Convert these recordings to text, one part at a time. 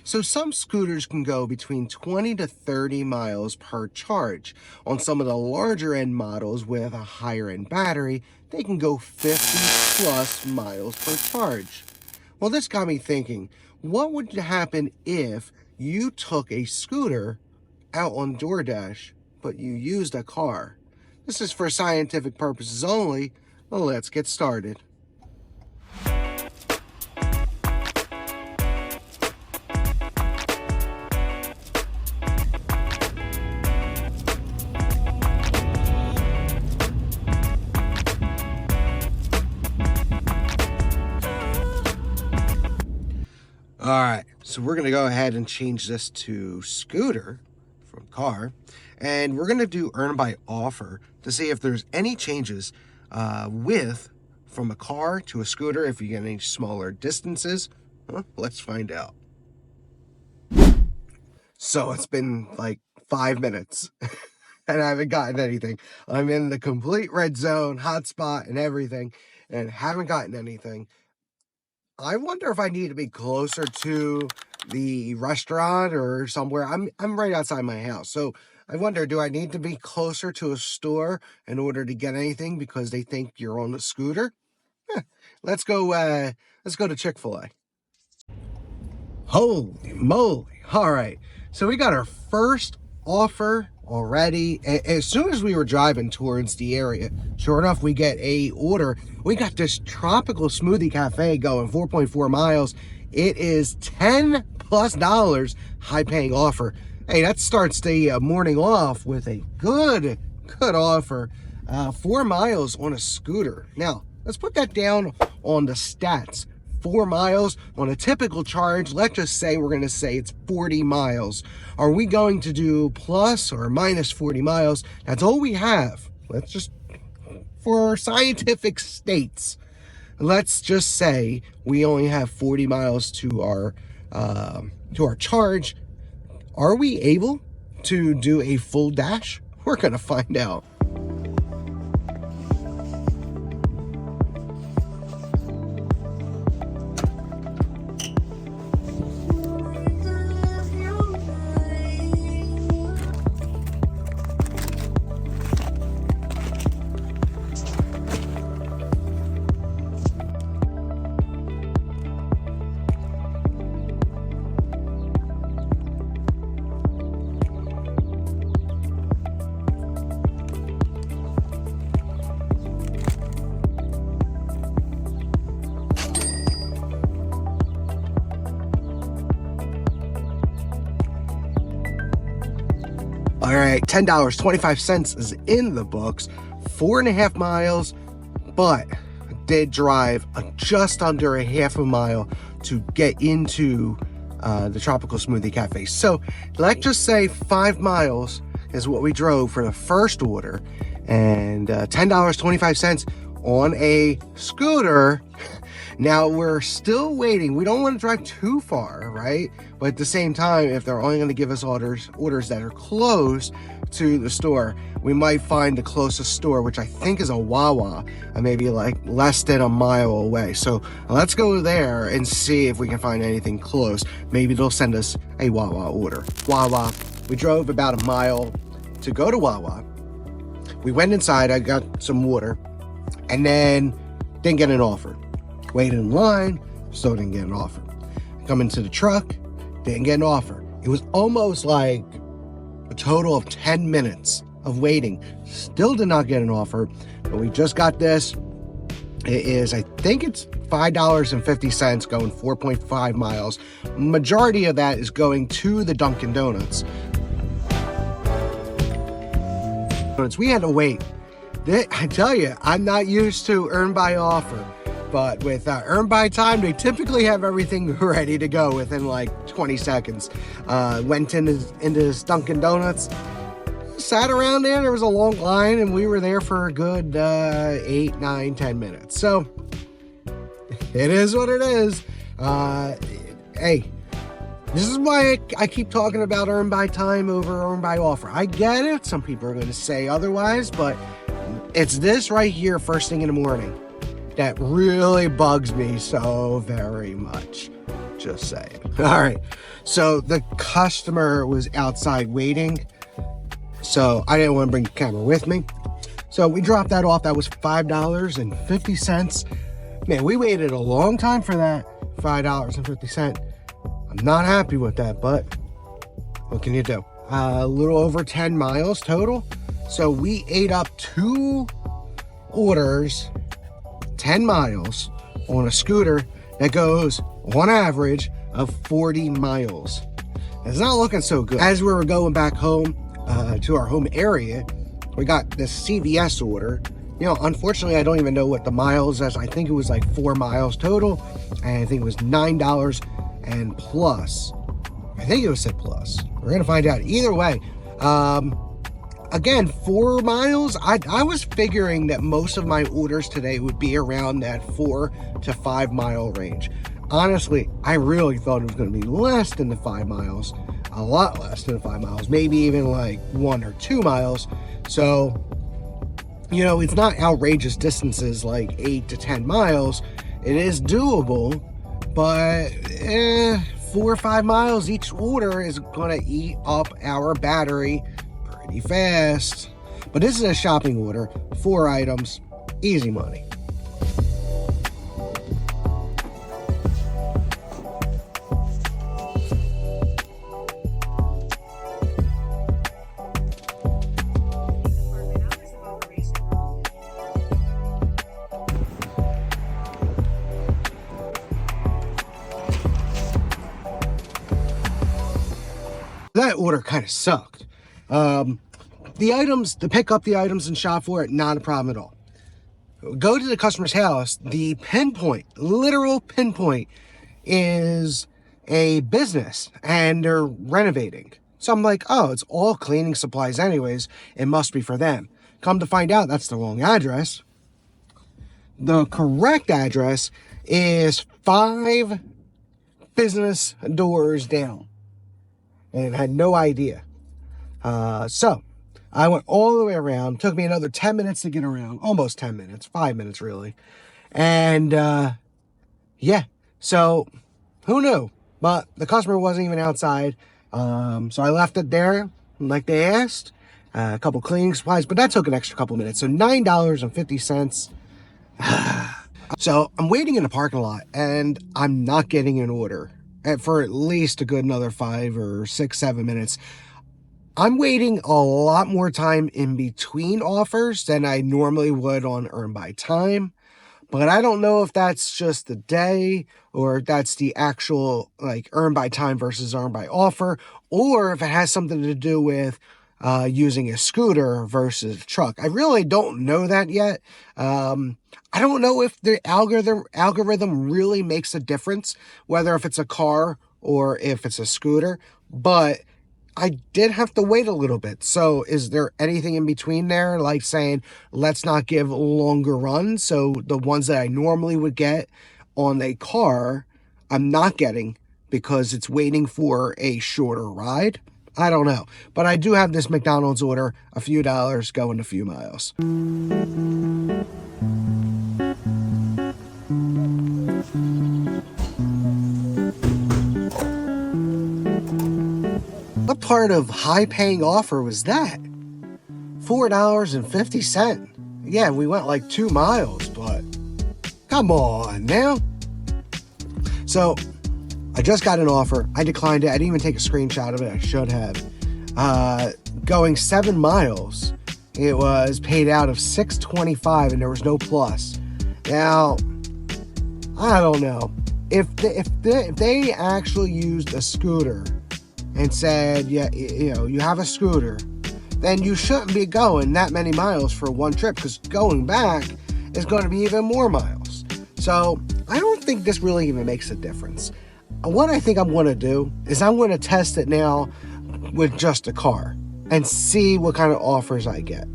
So some scooters can go between 20 to 30 miles per charge. On some of the larger end models with a higher end battery, they can go 50 plus miles per charge. Well, this got me thinking, what would happen if you took a scooter out on DoorDash, but you used a car? This is for scientific purposes only. Well, let's get started. All right, so we're gonna go ahead and change this to scooter from car, and we're gonna do earn by offer to see if there's any changes from a car to a scooter, if you get any smaller distances. Let's find out. So it's been like 5 minutes and I haven't gotten anything. I'm in the complete red zone, hotspot and everything, and haven't gotten anything. I wonder if I need to be closer to the restaurant or somewhere. I'm right outside my house. So I wonder, do I need to be closer to a store in order to get anything because they think you're on a scooter? Let's go to Chick-fil-A. Holy moly. All right. So we got our first offer already. As soon as we were driving towards the area, sure enough, we get a order. We got this tropical smoothie cafe going 4.4 miles. It is $10 plus, high paying offer. Hey, that starts the morning off with a good offer. 4 miles on a scooter. Now let's put that down on the stats. 4 miles on a typical charge. Let's just say we're going to say it's 40 miles. Are we going to do plus or minus 40 miles? That's all we have. Let's just, for scientific states, let's just say we only have 40 miles to our charge. Are we able to do a full dash? We're going to find out. All right, $10.25 is in the books, 4.5 miles, but I did drive just under a half a mile to get into the Tropical Smoothie Cafe. So let's just say 5 miles is what we drove for the first order, and $10.25 on a scooter. Now we're still waiting. We don't want to drive too far, right? But at the same time, if they're only going to give us orders that are close to the store, we might find the closest store, which I think is a Wawa, maybe like less than a mile away. So let's go there and see if we can find anything close. Maybe they'll send us a Wawa order. Wawa. We drove about a mile to go to Wawa. We went inside. I got some water, and then didn't get an offer. Waited in line, still didn't get an offer. Come into the truck, didn't get an offer. It was almost like a total of 10 minutes of waiting. Still did not get an offer, but we just got this. It is, I think it's $5.50 going 4.5 miles. Majority of that is going to the Dunkin' Donuts. We had to wait. I tell you, I'm not used to earn by offer. But with earn by time, they typically have everything ready to go within like 20 seconds. Went into this Dunkin' Donuts, sat around there was a long line, and we were there for a good 8, 9, 10 minutes. So it is what it is. Hey, this is why I keep talking about earn by time over earn by offer. I get it. Some people are going to say otherwise, but it's this right here first thing in the morning that really bugs me so very much. Just saying. All right. So the customer was outside waiting. So I didn't want to bring the camera with me. So we dropped that off. That was $5.50. Man, we waited a long time for that. $5.50. I'm not happy with that, but what can you do? A little over 10 miles total. So we ate up 2 orders, 10 miles on a scooter that goes on average of 40 miles. It's not looking so good. As we were going back home to our home area, we got this CVS order. You know, unfortunately, I don't even know what the miles is. I think it was like 4 miles total, and I think it was $9 and plus. I think it was said plus. We're gonna find out. Either way, again, 4 miles. I was figuring that most of my orders today would be around that 4 to 5 mile range. Honestly, I really thought it was going to be less than the 5 miles, a lot less than 5 miles, maybe even like 1 or 2 miles. So, you know, it's not outrageous distances like 8 to 10 miles. It is doable, but 4 or 5 miles each order is going to eat up our battery pretty fast. But this is a shopping order, 4 items, easy money. That order kind of sucked. To pick up the items and shop for it, not a problem at all. Go to the customer's house, the pinpoint, literal pinpoint, is a business and they're renovating. So I'm like, oh, it's all cleaning supplies anyways. It must be for them. Come to find out, that's the wrong address. The correct address is 5 business doors down. And had no idea. So I went all the way around. Took me another 10 minutes to get around. Almost 10 minutes. 5 minutes, really. And, yeah. So, who knew? But the customer wasn't even outside. So I left it there, like they asked. A couple cleaning supplies. But that took an extra couple minutes. So $9.50. So I'm waiting in the parking lot. And I'm not getting an order. For at least a good another 5 or 6, 7 minutes. I'm waiting a lot more time in between offers than I normally would on Earn by Time. But I don't know if that's just the day or if that's the actual like Earn by Time versus Earn by Offer, or if it has something to do with using a scooter versus a truck. I really don't know that yet. I don't know if the algorithm really makes a difference, whether if it's a car or if it's a scooter, but I did have to wait a little bit. So is there anything in between there, like saying, let's not give longer runs? So the ones that I normally would get on a car, I'm not getting because it's waiting for a shorter ride. I don't know. But I do have this McDonald's order, a few dollars going a few miles. What part of high-paying offer was that? $4.50. Yeah, we went like 2 miles, but come on now. So I just got an offer. I declined it. I didn't even take a screenshot of it. I should have. Going 7 miles, it was paid out of $6.25 and there was no plus. Now, I don't know. If they actually used a scooter and said, yeah, you know, you have a scooter, then you shouldn't be going that many miles for one trip, because going back is going to be even more miles. So I don't think this really even makes a difference. What I think I'm going to do is I'm going to test it now with just a car and see what kind of offers I get.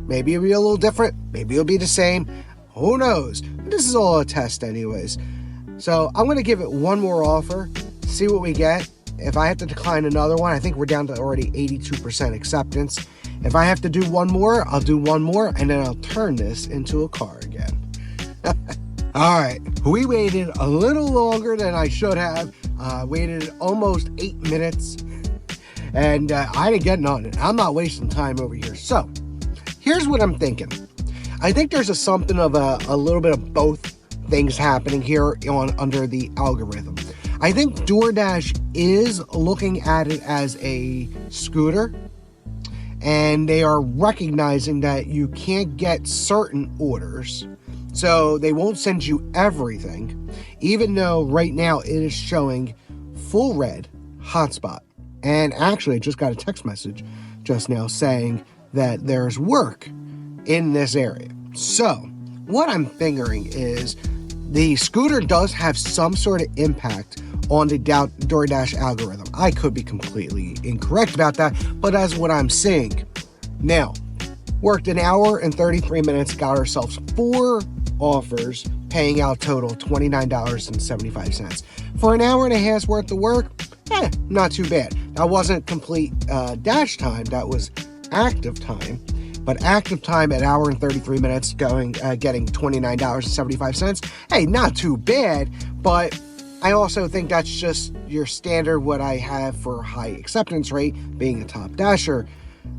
Maybe it'll be a little different. Maybe it'll be the same. Who knows? This is all a test anyways. So I'm going to give it one more offer, see what we get. If I have to decline another one, I think we're down to already 82% acceptance. If I have to do one more, I'll do one more, and then I'll turn this into a car again. All right. We waited a little longer than I should have. Waited almost 8 minutes. And I didn't get nothing. I'm not wasting time over here. So, here's what I'm thinking. I think there's something of a little bit of both things happening here under the algorithm. I think DoorDash is looking at it as a scooter, and they are recognizing that you can't get certain orders, so they won't send you everything, even though right now it is showing full red hotspot. And actually, I just got a text message just now saying that there's work in this area. So what I'm figuring is the scooter does have some sort of impact on the DoorDash algorithm. I could be completely incorrect about that, but that's what I'm seeing. Now, worked an hour and 33 minutes, got ourselves 4 offers, paying out total $29.75. For an hour and a half's worth of work, not too bad. That wasn't complete dash time, that was active time. But active time at hour and 33 minutes getting $29.75. Hey, not too bad, but I also think that's just your standard what I have for high acceptance rate, being a top dasher,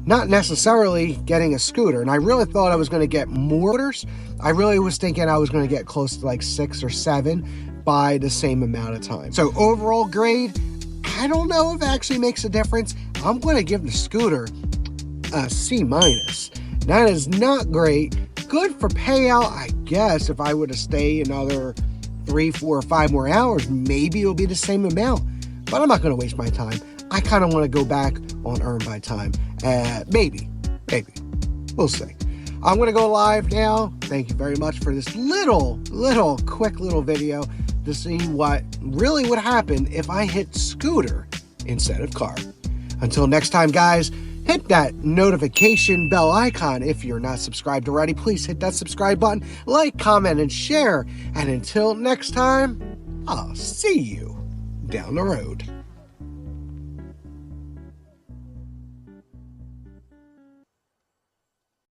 not necessarily getting a scooter. And I really thought I was going to get more orders. I really was thinking I was going to get close to like 6 or 7 by the same amount of time. So overall grade, I don't know if it actually makes a difference. I'm going to give the scooter a C-. That is not great. Good for payout, I guess. If I were to stay another 3, 4, or 5 more hours, maybe it'll be the same amount. But I'm not going to waste my time. I kind of want to go back on earn by time. Maybe. We'll see. I'm going to go live now. Thank you very much for this quick little video to see what really would happen if I hit scooter instead of car. Until next time, guys, hit that notification bell icon. If you're not subscribed already, please hit that subscribe button, like, comment, and share. And until next time, I'll see you down the road.